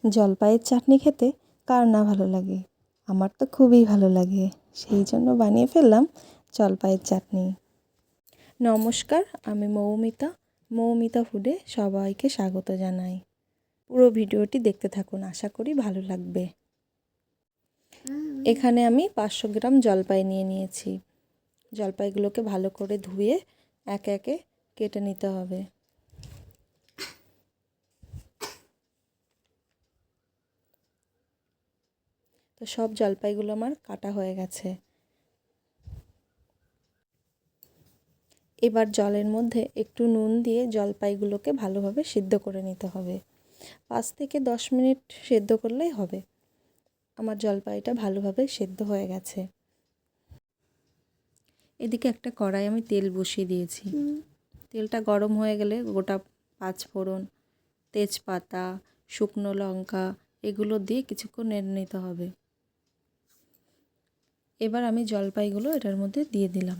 জলপাইয়ের চাটনি খেতে কার না ভালো লাগে, আমার তো খুবই ভালো লাগে। সেই জন্য বানিয়ে ফেললাম জলপাইয়ের চাটনি। নমস্কার, আমি মৌমিতা ফুডে সবাইকে স্বাগত জানাই। পুরো ভিডিওটি দেখতে থাকুন, আশা করি ভালো লাগবে। এখানে আমি 500 গ্রাম জলপাই নিয়ে নিয়েছি। জলপাইগুলোকে ভালো করে ধুয়ে একে একে কেটে নিতে হবে। তো সব জলপাইগুলো আমার কাটা হয়ে গেছে। এবার জলের মধ্যে একটু নুন দিয়ে জলপাইগুলোকে ভালোভাবে সিদ্ধ করে নিতে হবে। 5 থেকে 10 মিনিট সিদ্ধ করলেই হবে। আমার জলপাইটা ভালোভাবে সিদ্ধ হয়ে গেছে। এদিকে একটা কড়াই আমি তেল বসিয়ে দিয়েছি। তেলটা গরম হয়ে গেলে গোটা 5 ফোড়ন, তেজপাতা, শুকনো লঙ্কা এগুলো দিয়ে কিছুক্ষণ নেড়ে নিতে হবে। এবার আমি জলপাইগুলো এটার মধ্যে দিয়ে দিলাম।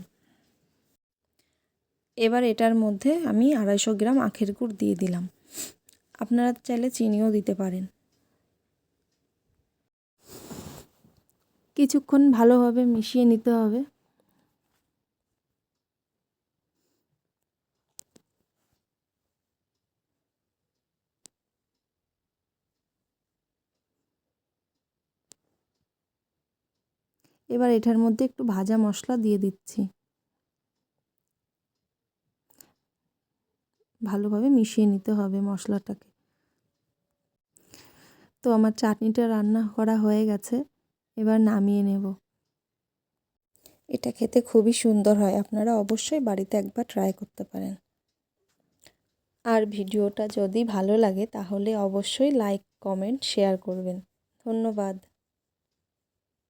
এবার এটার মধ্যে আমি 250 গ্রাম আখের গুড় দিয়ে দিলাম। আপনারা চাইলে চিনিও দিতে পারেন। কিছুক্ষণ ভালোভাবে মিশিয়ে নিতে হবে। এবার এটার মধ্যে একটু ভাজা মশলা দিয়ে দিচ্ছি। ভালোভাবে মিশিয়ে নিতে হবে মশলাটাকে। তো আমার চাটনিটা রান্না করা হয়ে গেছে, এবার নামিয়ে নেব। এটা খেতে খুবই সুন্দর হয়, আপনারা অবশ্যই বাড়িতে একবার ট্রাই করতে পারেন। আর ভিডিওটা যদি ভালো লাগে তাহলে অবশ্যই লাইক, কমেন্ট, শেয়ার করবেন। ধন্যবাদ।